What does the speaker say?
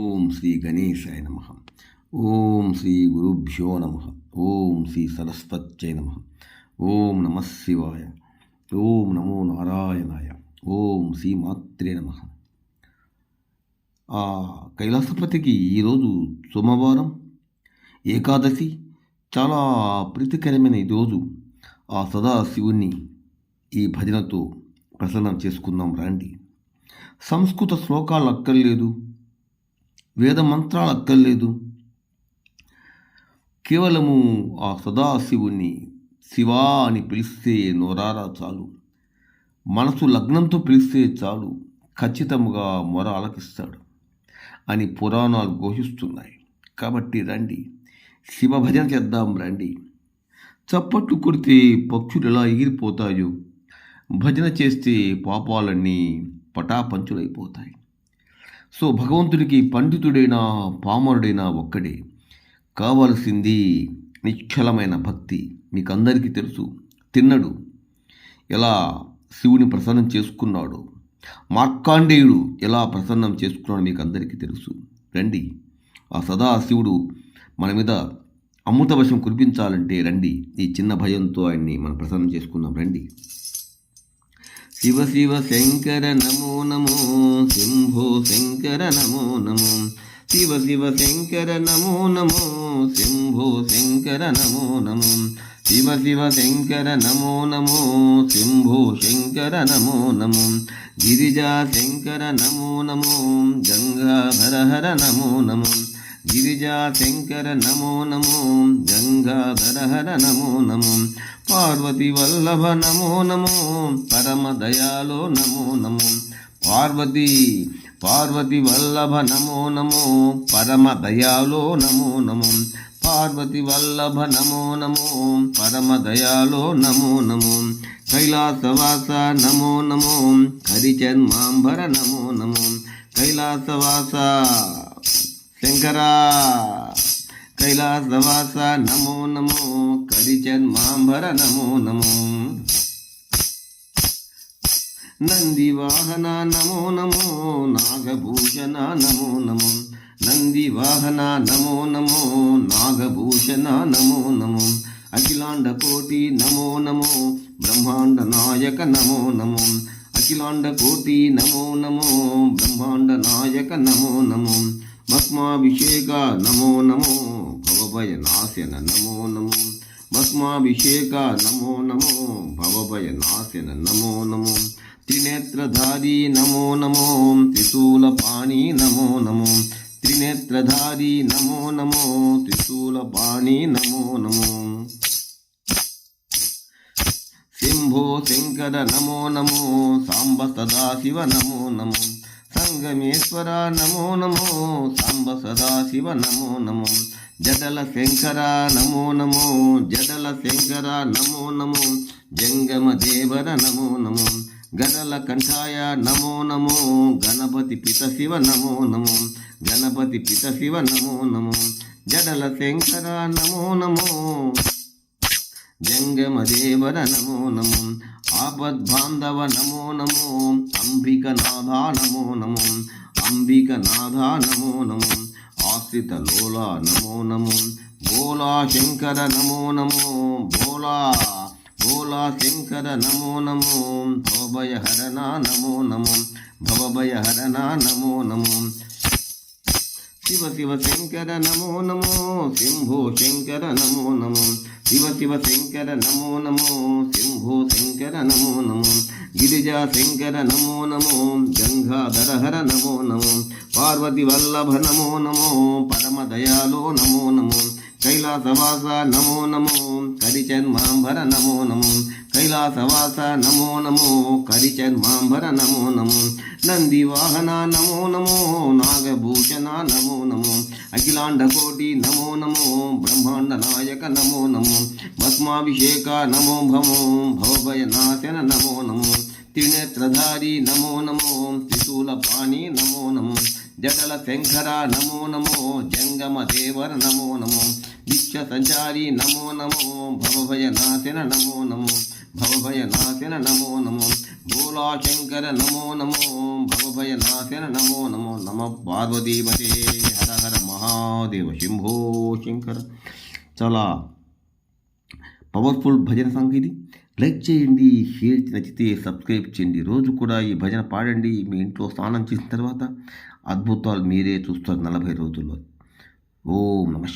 ఓం శ్రీ గణేశాయ నమ. ఓం శ్రీ గురుభ్యో నమ. ఓం శ్రీ సరస్వత్యై నమ. ఓం నమ శివాయ. ఓం నమో నారాయణాయ. ఓం శ్రీ మాత్రే నమ. ఆ కైలాసపతికి ఈరోజు సోమవారం ఏకాదశి, చాలా ప్రీతికరమైన ఈరోజు ఆ సదాశివుణ్ణి ఈ భజనతో ప్రసన్నం చేసుకుందాం రండి. సంస్కృత శ్లోకాలు అక్కర్లేదు, వేద మంత్రాలు అక్కర్లేదు. కేవలము ఆ సదాశివుణ్ణి శివా అని పిలిస్తే నోరారా చాలు, మనసు లగ్నంతో పిలిస్తే చాలు, ఖచ్చితంగా మొర ఆలకిస్తాడు అని పురాణాలు ఘోషిస్తున్నాయి. కాబట్టి రండి, శివ భజన చేద్దాం రండి. చప్పట్లు కొడితే పక్షులు ఎలా ఎగిరిపోతాయో, భజన చేస్తే పాపాలన్నీ పటాపంచులైపోతాయి. సో భగవంతుడికి పండితుడైనా పామరుడైనా ఒక్కడే. కావలసింది నిశ్చలమైన భక్తి. మీకు అందరికీ తెలుసు, తిన్నడు ఎలా శివుని ప్రసన్నం చేసుకున్నాడు, మార్కాండేయుడు ఎలా ప్రసన్నం చేసుకున్నాడు మీకు అందరికీ తెలుసు. రండి, ఆ సదాశివుడు మన మీద అమృతవశం కురిపించాలంటే రండి, ఈ చిన్న భయంతో ఆయన్ని మనం ప్రసన్నం చేసుకుందాం రండి. శివ శివ శంకర నమో నమో, శంభో శంకర నమో నమో. శివ శివ శంకర నమో నమో, శంభో శంకర నమో నమో. శివ శివ శంకర నమో నమో, శంభో శంకర నమో నమో. గిరిజా శంకర నమో నమో, గంగాధర హర నమో నమో. గిరిజా శంకర నమో నమో, గంగాధర హర నమో నమో. పార్వతి వల్లభ నమో నమో, పరమ దయాలో నమో నమో. పార్వతి వల్లభ నమో నమో, పరమ దయాలో నమో నమో. పార్వతి వల్లభ నమో నమో, పరమ దయాలో నమో నమో. కైలాసవాస నమో నమో, హరిచన్మాంబర నమో నమో. కైలాసవాస శంకరా, కైలాసవాస నమో నమో, కరిచన్మాంబర నమో నమో. నందివాహన నమో నమో, నాగభూషణ నమో నమో. నందివాహన నమో నమో, నాగభూషణ నమో నమో. అఖిలాండ కోటి నమో నమో, బ్రహ్మాండ నాయక నమో నమో. అఖిలాండ కోటి నమో నమో, బ్రహ్మాండ నాయక నమో నమో. భస్మాభిషేక నమో నమో, భవభయ నాశన నమో నమో. భస్మాభిషేక నమో నమో, భవభయ నాశన నమో నమో. త్రినేత్రధారి నమో నమో, త్రిశూలపాణి నమో నమో. త్రినేత్రధారి నమో నమో, త్రిశూలపాణి నమో నమో. శంభో శంకర నమో నమో, సాంబ సదాశివ నమో నమో. సంగమేశ్వర నమో నమో, సాంబ సదాశివ నమో నమో. జడల శంకర నమో నమో, జడల శంకర నమో నమో. జంగమ దేవర నమో నమో. గదల కంఠాయ నమో నమో, గణపతి పిత శివ నమో నమో. గణపతి పిత శివ నమో నమో. జడల శంకర నమో నమో, జంగమ దేవర నమో నమో. ఆపద్బాంధవ నమో నమో, అంబికనాథ నమో నమో. అంబికనాథ నమో నమో. ఆశ్రిత లోల నమో నమో. భోలా శంకర నమో నమో, భోలా శంకర నమో నమో. భవభయ హరణ నమో నమో. భవభయ హరణ నమో నమో. శివ శివ శంకర నమో నమో, శంభో శంకర నమో నమో. శివ శివ శంకర నమో నమో, శంభో శంకర నమో నమో. గిరిజా శంకర నమో నమో, గంగాధర హర నమో నమో. పార్వతి వల్లభ నమో నమో, పరమ దయాలో నమో నమో. కైలాసవాస నమో నమో, కరిచన్మాంబర నమో నమో. కైలాసవాస నమో నమో, కరిచన్మాంబర నమో నమో. నందివాహన నమో నమో, నాగభూషణ నమో నమో. అఖిలాండ కోటి నమో నమో, బ్రహ్మాండ నాయక నమో నమో. భస్మాభిషేక నమో భమో, భవభయ నాశన నమో నమో. త్రినేత్రధారి నమో నమో, త్రిశూలపాణి నమో నమో. జడల శంకర నమో నమో, జంగమ దేవర నమో నమో. విశ్వ సంచారి నమో నమో, భవభయ నాశన నమో నమో. భవభయనాశన నమో నమో భోలా శంకర నమో నమో భవభయనాశన నమో నమో నమ పార్వతీపతే హర హర మహాదేవ శంభో శంకర. చాలా పవర్ఫుల్ భజన సాంగ్ ఇది. లైక్ చేయండి, షేర్ నచ్చితే సబ్స్క్రైబ్ చేయండి. రోజు కూడా ఈ భజన పాడండి. మీ ఇంట్లో స్నానం చేసిన తర్వాత అద్భుతాలు మీరే చూస్తారు 40 రోజుల్లో. ఓం నమః.